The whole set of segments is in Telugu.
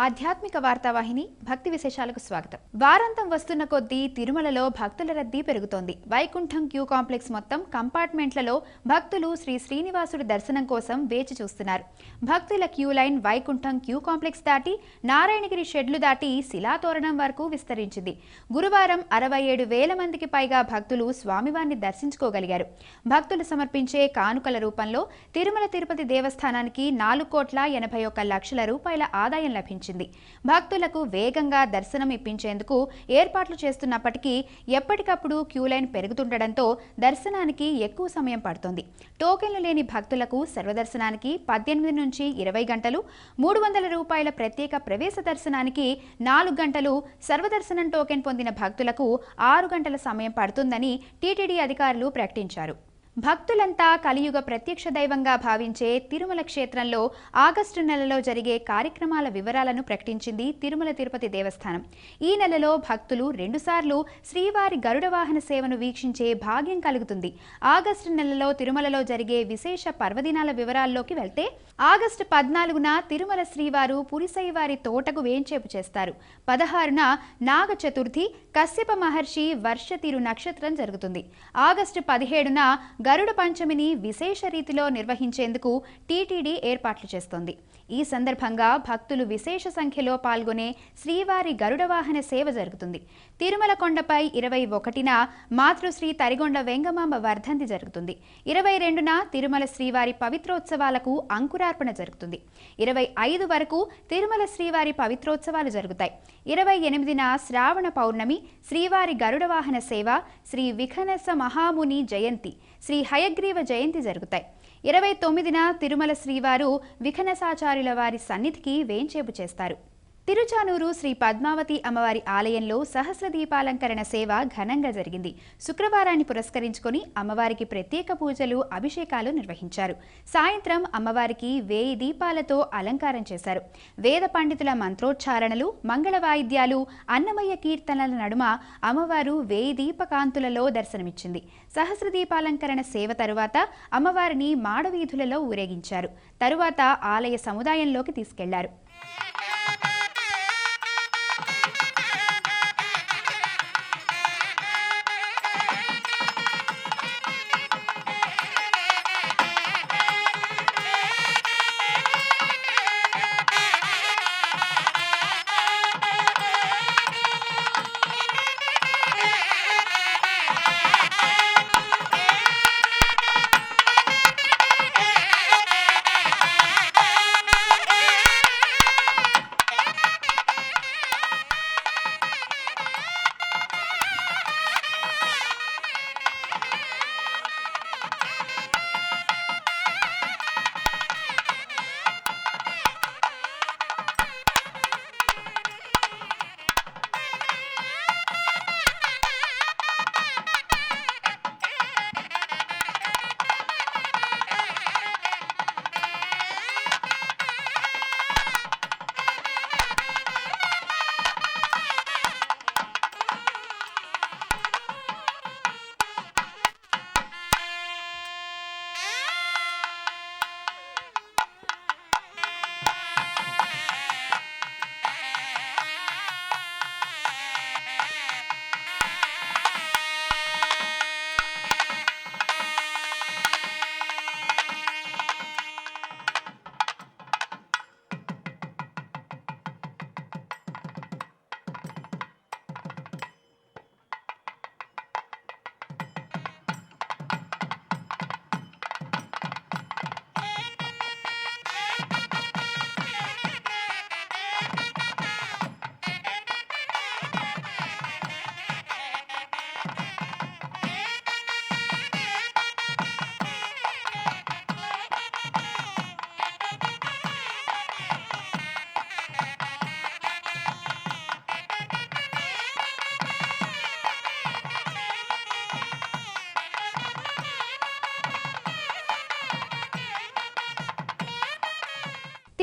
ఆధ్యాత్మిక వార్తావాహిని భక్తి విశేషాలకు స్వాగతం. వారాంతం వస్తున్న కొద్దీ తిరుమలలో భక్తుల రద్దీ పెరుగుతోంది. వైకుంఠం క్యూ కాంప్లెక్స్ మొత్తం కంపార్ట్మెంట్లలో భక్తులు శ్రీ శ్రీనివాసుడి దర్శనం కోసం వేచి చూస్తున్నారు. భక్తుల queue line Vaikuntham queue complex దాటి నారాయణగిరి షెడ్లు దాటి శిలాతోరణం వరకు విస్తరించింది. గురువారం 67,000 మందికి పైగా భక్తులు స్వామివారిని దర్శించుకోగలిగారు. భక్తులు సమర్పించే కానుకల రూపంలో తిరుమల తిరుపతి దేవస్థానానికి 4,81,00,000 రూపాయల ఆదాయం లభించింది. భక్తులకు వేగంగా దర్శనం ఇప్పించేందుకు ఏర్పాట్లు చేస్తున్నప్పటికీ ఎప్పటికప్పుడు క్యూ లైన్ పెరుగుతుండటంతో దర్శనానికి ఎక్కువ సమయం పడుతోంది. టోకెన్లు లేని భక్తులకు సర్వదర్శనానికి 18 నుంచి 20 గంటలు, 300 రూపాయల ప్రత్యేక ప్రవేశ దర్శనానికి 4 గంటలు, సర్వదర్శనం టోకెన్ పొందిన భక్తులకు 6 గంటల సమయం పడుతుందని టీటీడీ అధికారులు ప్రకటించారు. భక్తులంతా కలియుగ ప్రత్యక్ష దైవంగా భావించే తిరుమల క్షేత్రంలో ఆగస్టు నెలలో జరిగే కార్యక్రమాల వివరాలను ప్రకటించింది తిరుమల తిరుపతి దేవస్థానం. ఈ నెలలో భక్తులు 2 సార్లు శ్రీవారి గరుడ వాహన సేవను వీక్షించే భాగ్యం కలుగుతుంది. ఆగస్టు నెలలో తిరుమలలో జరిగే విశేష పర్వదినాల వివరాల్లోకి వెళ్తే ఆగస్టు 14న తిరుమల శ్రీవారు పురిసైవారి తోటకు వేంచేపు చేస్తారు. 16న నాగ చతుర్థి కశ్యప మహర్షి వర్ష తిరు నక్షత్రం జరుగుతుంది. ఆగస్టు 17న గరుడ పంచమిని విశేష రీతిలో నిర్వహించేందుకు టీటీడీ ఏర్పాట్లు చేస్తోంది. ఈ సందర్భంగా భక్తులు విశేష సంఖ్యలో పాల్గొనే శ్రీవారి గరుడ వాహన సేవ జరుగుతుంది. తిరుమల కొండపై 21న మాతృశ్రీ తరిగొండ వెంగమాంబ వర్ధంతి జరుగుతుంది. 22న తిరుమల శ్రీవారి పవిత్రోత్సవాలకు అంకురార్పణ జరుగుతుంది. 25 వరకు తిరుమల శ్రీవారి పవిత్రోత్సవాలు జరుగుతాయి. 28న శ్రావణ పౌర్ణమి శ్రీవారి గరుడ వాహన సేవ, శ్రీ విఘనస మహాముని జయంతి, శ్రీ హయగ్రీవ జయంతి జరుగుతాయి. 29న తిరుమల శ్రీవారు విఘనసాచార్యుల వారి సన్నిధికి వేంచేపు చేస్తారు. తిరుచానూరు శ్రీ పద్మావతి అమ్మవారి ఆలయంలో సహస్ర దీపాలంకరణ సేవ ఘనంగా జరిగింది. శుక్రవారాన్ని పురస్కరించుకొని అమ్మవారికి ప్రత్యేక పూజలు, అభిషేకాలు నిర్వహించారు. సాయంత్రం అమ్మవారికి 1000 దీపాలతో అలంకారం చేశారు. వేద పండితుల మంత్రోచ్చారణలు, మంగళ వాయిద్యాలు, అన్నమయ్య కీర్తనల నడుమ అమ్మవారు 1000 దీపకాంతులలో దర్శనమిచ్చింది. సహస్ర దీపాలంకరణ సేవ తరువాత అమ్మవారిని మాడవీధులలో ఊరేగించారు. తరువాత ఆలయ సముదాయంలోకి తీసుకెళ్లారు.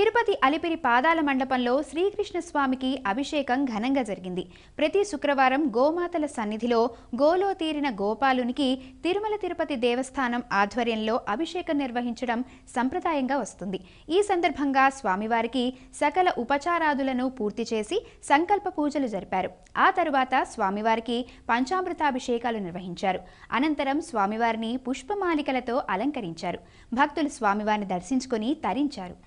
తిరుపతి అలిపిరి పాదాల మండపంలో శ్రీకృష్ణ స్వామికి అభిషేకం ఘనంగా జరిగింది. ప్రతి శుక్రవారం గోమాతల సన్నిధిలో గోలో తీరిన గోపాలునికి తిరుమల తిరుపతి దేవస్థానం ఆధ్వర్యంలో అభిషేకం నిర్వహించడం సంప్రదాయంగా వస్తుంది. ఈ సందర్భంగా స్వామివారికి సకల ఉపచారాదులను పూర్తి చేసి సంకల్ప పూజలు జరిపారు. ఆ తరువాత స్వామివారికి పంచామృతాభిషేకాలు నిర్వహించారు. అనంతరం స్వామివారిని పుష్పమాలికలతో అలంకరించారు. భక్తులు స్వామివారిని దర్శించుకుని తరించారు.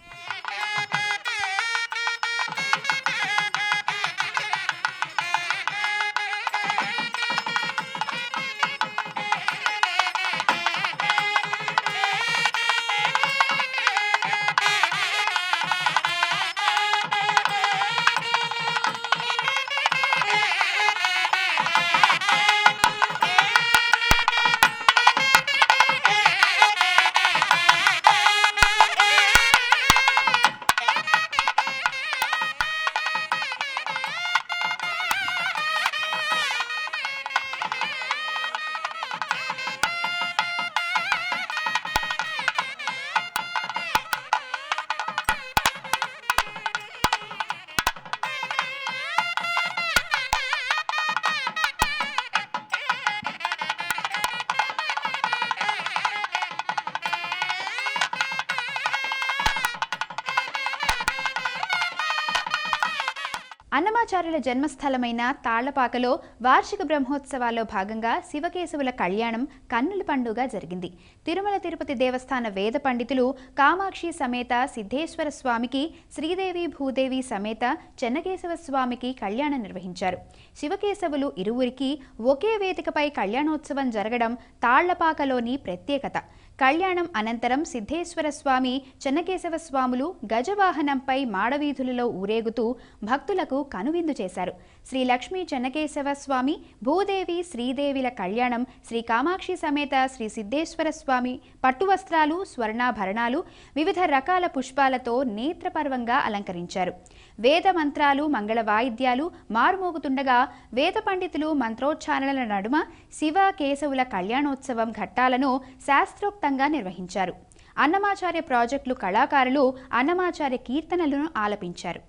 అన్నమాచార్యుల జన్మస్థలమైన తాళ్లపాకలో వార్షిక బ్రహ్మోత్సవాల్లో భాగంగా శివకేశవుల కళ్యాణం కన్నుల పండుగ జరిగింది. తిరుమల తిరుపతి దేవస్థాన వేద పండితులు కామాక్షి సమేత సిద్ధేశ్వర స్వామికి, శ్రీదేవి భూదేవి సమేత చెన్నకేశవ స్వామికి కళ్యాణం నిర్వహించారు. శివకేశవులు ఇరువురికి ఒకే వేదికపై కళ్యాణోత్సవం జరగడం తాళ్లపాకలోని ప్రత్యేకత. కళ్యాణం అనంతరం సిద్ధేశ్వర స్వామి, చెన్నకేశవ స్వాములు గజవాహనంపై మాడవీధులలో ఊరేగుతూ భక్తులకు కనువిందు చేశారు. శ్రీ లక్ష్మీ చెన్నకేశవ స్వామి, భూదేవి, శ్రీదేవిల కళ్యాణం శ్రీ కామాక్షి సమేత శ్రీ సిద్ధేశ్వర స్వామి పట్టు వస్త్రాలు, స్వర్ణాభరణాలు, వివిధ రకాల పుష్పాలతో నేత్రపర్వంగా అలంకరించారు. వేద మంత్రాలు, మంగళ వాయిద్యాలు మారుమోగుతుండగా వేద పండితులు మంత్రోచ్చారణల నడుమ శివ కేశవుల కళ్యాణోత్సవం ఘట్టాలను శాస్త్రోక్తంగా నిర్వహించారు. అన్నమాచార్య ప్రాజెక్టులు కళాకారులు అన్నమాచార్య కీర్తనలను ఆలపించారు.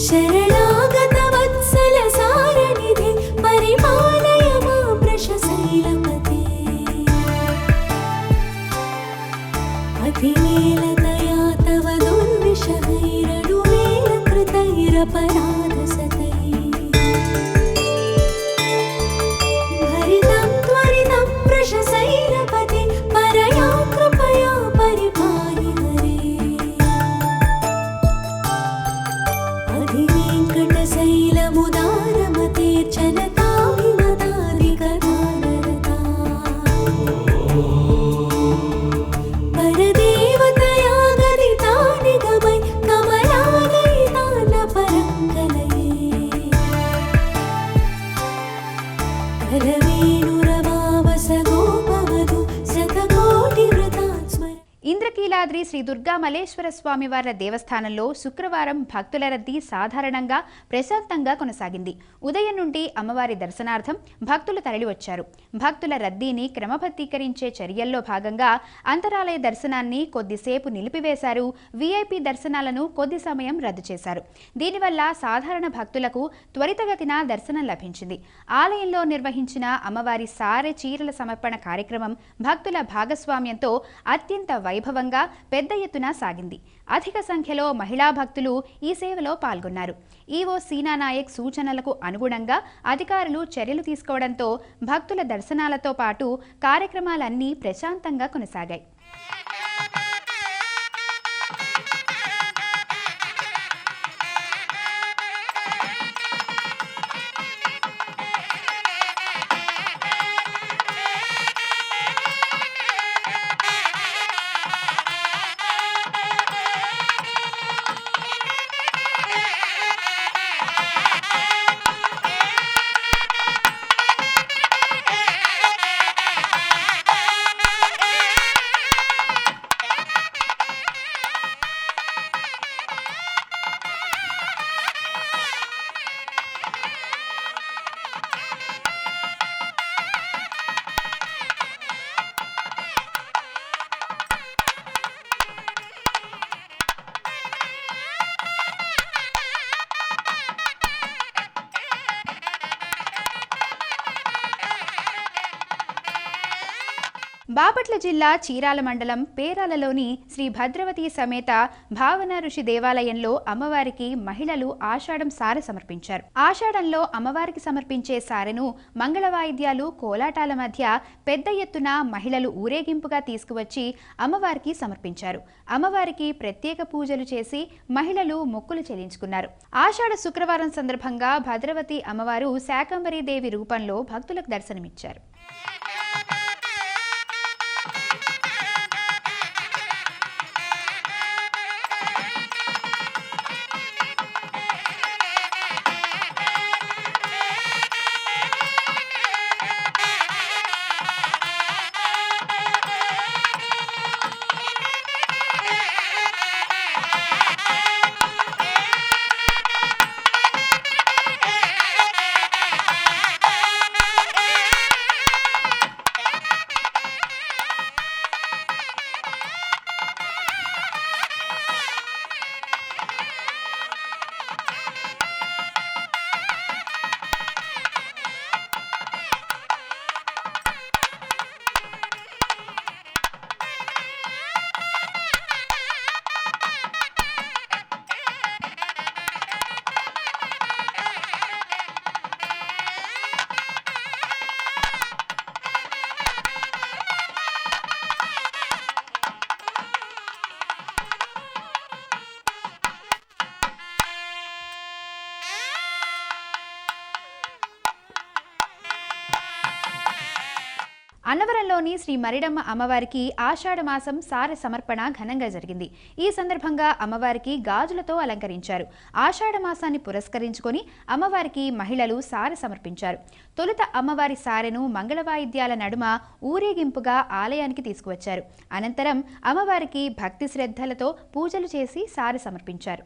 శరణాగత వత్సల సారణిధి పరిపాలయ మా వృషశైలపతే అధివేల దయా తవ దుర్విషహైరణువేల కృతైరపరాధసతై భరితం త్వరితం వృషశైలపతే పరయా కృపయా పరిపాలి హరే అధివేంకటశైలముదారమతే చలతాభిమతాదికదానరతా పరదేవతయా గదితా నిగమై కమలాలయితాన పరంగలయే కరవేణురవావస గోపవధు శతకోటి వృతాస్మర. ఇంద్రకీలాద్రి శ్రీ దుర్గా మల్లేశ్వర స్వామివార్ల దేవస్థానంలో శుక్రవారం భక్తుల రద్దీ సాధారణంగా ప్రశాంతంగా కొనసాగింది. ఉదయం నుండి అమ్మవారి దర్శనార్థం భక్తులు తరలివచ్చారు. భక్తుల రద్దీని క్రమబద్ధీకరించే చర్యల్లో భాగంగా అంతరాలయ దర్శనాన్ని కొద్దిసేపు నిలిపివేశారు. వీఐపీ దర్శనాలను కొద్ది సమయం రద్దు చేశారు. దీనివల్ల సాధారణ భక్తులకు త్వరితగతిన దర్శనం లభించింది. ఆలయంలో నిర్వహించిన అమ్మవారి సారె చీరల సమర్పణ కార్యక్రమం భక్తుల భాగస్వామ్యంతో అత్యంత వైభవంగా పెద్ద ఎత్తున సాగింది. అధిక సంఖ్యలో మహిళా భక్తులు ఈ సేవలో పాల్గొన్నారు. ఈవో సీనా నాయక్ సూచనలకు అనుగుణంగా అధికారులు చర్యలు తీసుకోవడంతో భక్తుల దర్శనాలతో పాటు కార్యక్రమాలన్నీ ప్రశాంతంగా కొనసాగాయి. బాపట్ల జిల్లా చీరాల మండలం పేరాలలోని శ్రీ భద్రవతి సమేత భావన ఋషి దేవాలయంలో అమ్మవారికి మహిళలు ఆషాఢం సారె సమర్పించారు. ఆషాఢంలో అమ్మవారికి సమర్పించే సారెను మంగళ వాయిద్యాలు, కోలాటాల మధ్య పెద్ద ఎత్తున మహిళలు ఊరేగింపుగా తీసుకువచ్చి అమ్మవారికి సమర్పించారు. అమ్మవారికి ప్రత్యేక పూజలు చేసి మహిళలు మొక్కులు చెల్లించుకున్నారు. ఆషాఢ శుక్రవారం సందర్భంగా భద్రవతి అమ్మవారు శాకంబరీ దేవి రూపంలో భక్తులకు దర్శనమిచ్చారు. అన్నవరంలోని శ్రీ మరిడమ్మ అమ్మవారికి ఆషాఢ మాసం సారె సమర్పణ ఘనంగా జరిగింది. ఈ సందర్భంగా అమ్మవారికి గాజులతో అలంకరించారు. ఆషాఢ మాసాన్ని పురస్కరించుకొని అమ్మవారికి మహిళలు సారె సమర్పించారు. తొలుత అమ్మవారి సారెను మంగళ వాయిద్యాల నడుమ ఊరేగింపుగా ఆలయానికి తీసుకువచ్చారు. అనంతరం అమ్మవారికి భక్తి శ్రద్ధలతో పూజలు చేసి సారె సమర్పించారు.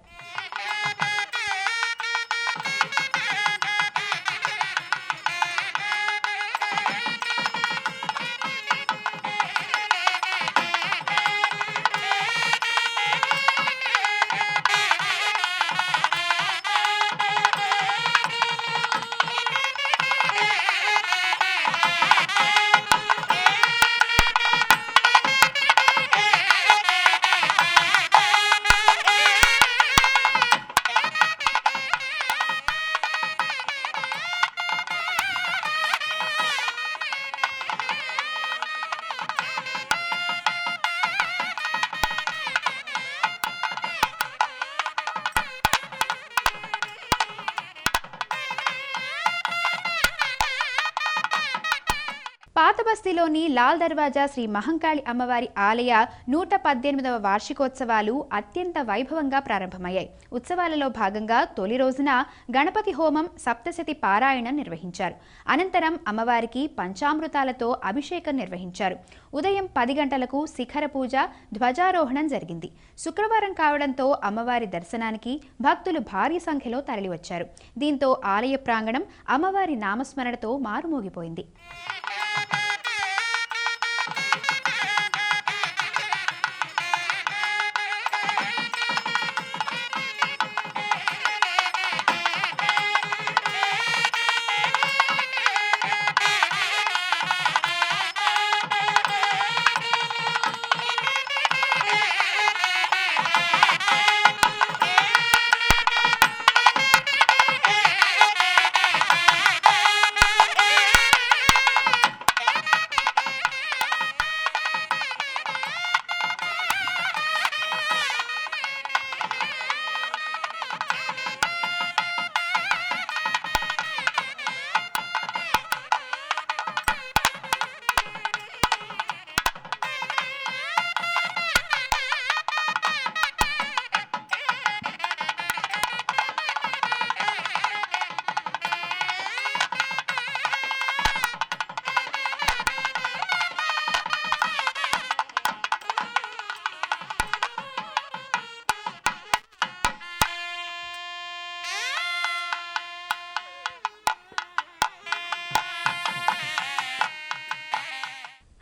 పాతబస్తీలోని లాల్ దర్వాజా శ్రీ మహంకాళి అమ్మవారి ఆలయ 118వ వార్షికోత్సవాలు అత్యంత వైభవంగా ప్రారంభమయ్యాయి. ఉత్సవాలలో భాగంగా తొలి రోజున గణపతి హోమం, సప్తశతి పారాయణం నిర్వహించారు. అనంతరం అమ్మవారికి పంచామృతాలతో అభిషేకం నిర్వహించారు. ఉదయం 10 గంటలకు శిఖర పూజ, ధ్వజారోహణం జరిగింది. శుక్రవారం కావడంతో అమ్మవారి దర్శనానికి భక్తులు భారీ సంఖ్యలో తరలివచ్చారు. దీంతో ఆలయ ప్రాంగణం అమ్మవారి నామస్మరణతో మారుమోగిపోయింది.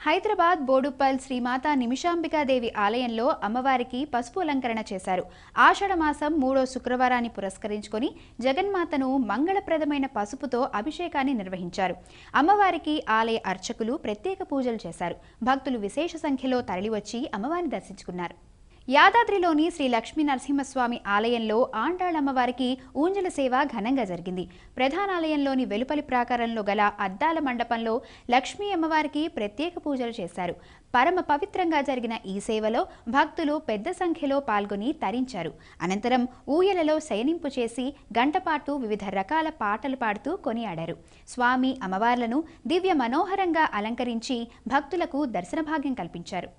హైదరాబాద్ బోడుప్పల్ శ్రీమాతా నిమిషాంబికాదేవి ఆలయంలో అమ్మవారికి పసుపు అలంకరణ చేశారు. ఆషాఢమాసం 3వ శుక్రవారాన్ని పురస్కరించుకొని జగన్మాతను మంగళప్రదమైన పసుపుతో అభిషేకాన్ని నిర్వహించారు. అమ్మవారికి ఆలయ అర్చకులు ప్రత్యేక పూజలు చేశారు. భక్తులు విశేష సంఖ్యలో తరలివచ్చి అమ్మవారిని దర్శించుకున్నారు. యాదాద్రిలోని శ్రీ లక్ష్మీ నరసింహస్వామి ఆలయంలో ఆండాళమ్మవారికి ఊంజల సేవ ఘనంగా జరిగింది. ప్రధానాలయంలోని వెలుపలి ప్రాకారంలో గల అద్దాల మండపంలో లక్ష్మీ అమ్మవారికి ప్రత్యేక పూజలు చేశారు. పరమ పవిత్రంగా జరిగిన ఈ సేవలో భక్తులు పెద్ద సంఖ్యలో పాల్గొని తరించారు. అనంతరం ఊయలలో శయనింపు చేసి గంటపాటు వివిధ రకాల పాటలు పాడుతూ కొనియాడారు. స్వామి అమ్మవార్లను దివ్య మనోహరంగా అలంకరించి భక్తులకు దర్శన భాగ్యం కల్పించారు.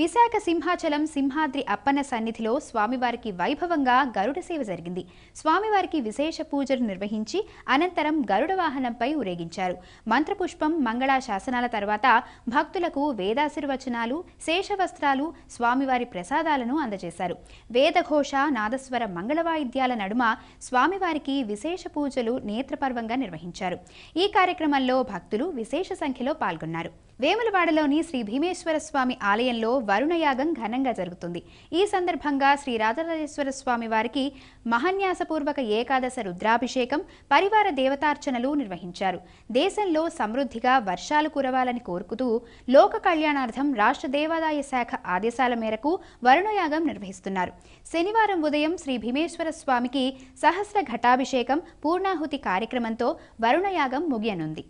విశాఖ సింహాచలం సింహాద్రి అప్పన్న సన్నిధిలో స్వామివారికి వైభవంగా గరుడ సేవ జరిగింది. స్వామివారికి విశేష పూజలు నిర్వహించి అనంతరం గరుడ వాహనంపై ఊరేగించారు. మంత్రపుష్పం మంగళా శాసనాల తర్వాత భక్తులకు వేదాశీర్వచనాలు, శేషవస్త్రాలు, స్వామివారి ప్రసాదాలను అందజేశారు. వేదఘోష, నాదస్వర మంగళవాయిద్యాల నడుమ స్వామివారికి విశేష పూజలు నేత్రపర్వంగా నిర్వహించారు. ఈ కార్యక్రమంలో భక్తులు విశేష సంఖ్యలో పాల్గొన్నారు. వేములవాడలోని శ్రీ భీమేశ్వర స్వామి ఆలయంలో వరుణయాగం ఘనంగా జరుగుతుంది. ఈ సందర్భంగా శ్రీ రాజరాజేశ్వర స్వామి వారికి మహాన్యాసపూర్వక ఏకాదశ రుద్రాభిషేకం, పరివార దేవతార్చనలు నిర్వహించారు. దేశంలో సమృద్ధిగా వర్షాలు కురవాలని కోరుకుతూ లోక కళ్యాణార్థం రాష్ట్ర దేవాదాయ శాఖ ఆదేశాల మేరకు వరుణయాగం నిర్వహిస్తున్నారు. శనివారం ఉదయం శ్రీ భీమేశ్వర స్వామికి సహస్ర ఘటాభిషేకం, పూర్ణాహుతి కార్యక్రమంతో వరుణయాగం ముగియనుంది.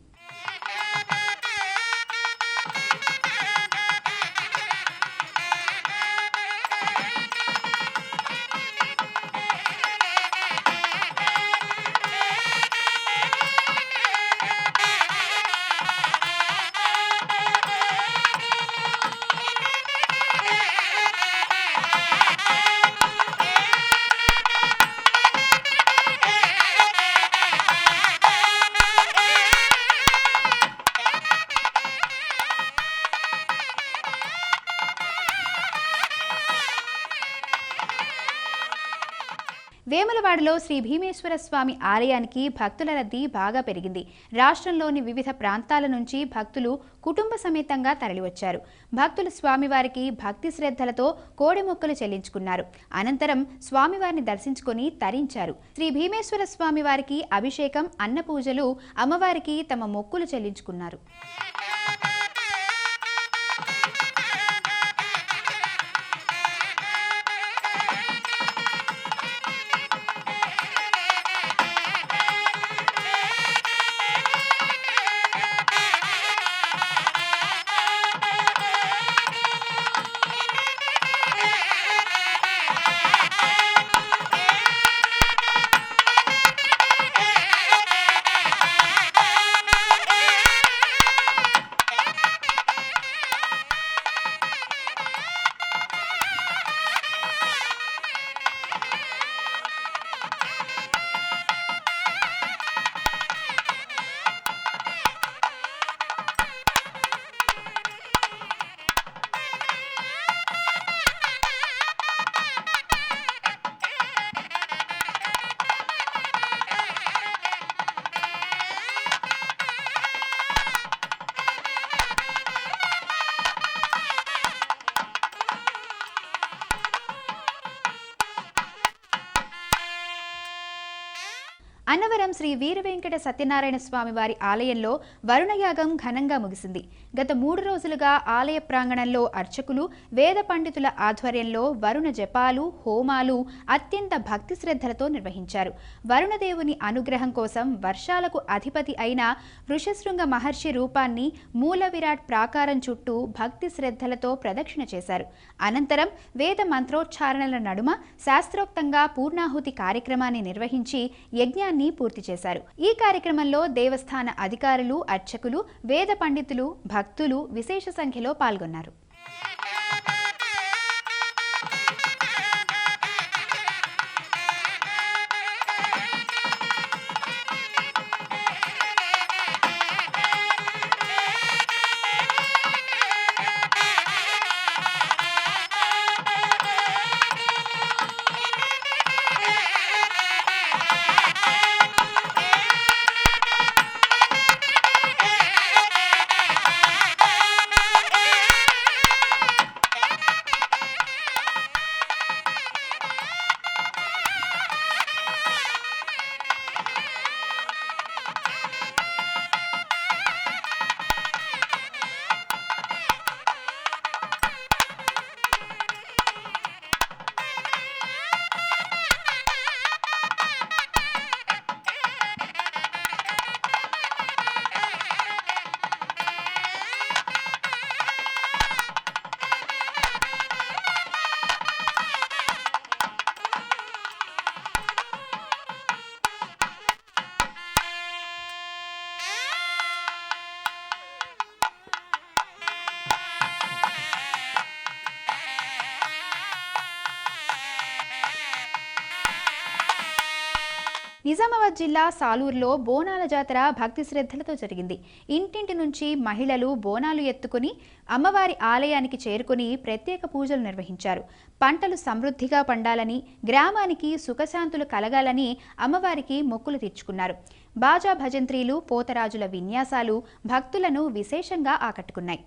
వేములవాడలో శ్రీ భీమేశ్వర స్వామి ఆలయానికి భక్తుల రద్దీ బాగా పెరిగింది. రాష్ట్రంలోని వివిధ ప్రాంతాల నుంచి భక్తులు కుటుంబ సమేతంగా తరలివచ్చారు. భక్తులు స్వామివారికి భక్తి శ్రద్ధలతో కోడి మొక్కలు చెల్లించుకున్నారు. అనంతరం స్వామివారిని దర్శించుకొని తరించారు. శ్రీ భీమేశ్వర స్వామివారికి అభిషేకం, అన్న పూజలు, అమ్మవారికి తమ మొక్కులు చెల్లించుకున్నారు. అన్నవరం శ్రీ వీరవెంకట సత్యనారాయణ స్వామి వారి ఆలయంలో వరుణయాగం ఘనంగా ముగిసింది. గత 3 రోజులుగా ఆలయ ప్రాంగణంలో అర్చకులు, వేద పండితుల ఆధ్వర్యంలో వరుణ జపాలు, హోమాలు అత్యంత భక్తి శ్రద్ధలతో నిర్వహించారు. వరుణదేవుని అనుగ్రహం కోసం వర్షాలకు అధిపతి అయిన వృషశృంగ మహర్షి రూపాన్ని మూల విరాట్ ప్రాకారం చుట్టూ భక్తి శ్రద్ధలతో ప్రదక్షిణ చేశారు. అనంతరం వేద మంత్రోచ్చారణల నడుమ శాస్త్రోక్తంగా పూర్ణాహుతి కార్యక్రమాన్ని నిర్వహించి యజ్ఞాన్ని పూర్తి చేశారు. ఈ కార్యక్రమంలో దేవస్థాన అధికారులు, అర్చకులు, వేద పండితులు, భక్తులు విశేష సంఖ్యలో పాల్గొన్నారు. నిజామాబాద్ జిల్లా సాలూరులో బోనాల జాతర భక్తి శ్రద్ధలతో జరిగింది. ఇంటింటి నుంచి మహిళలు బోనాలు ఎత్తుకుని అమ్మవారి ఆలయానికి చేరుకుని ప్రత్యేక పూజలు నిర్వహించారు. పంటలు సమృద్ధిగా పండాలని, గ్రామానికి సుఖశాంతులు కలగాలని అమ్మవారికి మొక్కులు తీర్చుకున్నారు. బాజా భజంత్రీలు, పోతరాజుల విన్యాసాలు భక్తులను విశేషంగా ఆకట్టుకున్నాయి.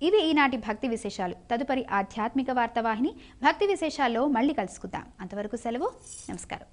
ఇవి ఈనాటి భక్తి విశేషాలు. తదుపరి ఆధ్యాత్మిక వార్తావాహిని భక్తి విశేషాల్లో మళ్ళీ కలుసుకుందాం. అంతవరకు సెలవు. నమస్కారం.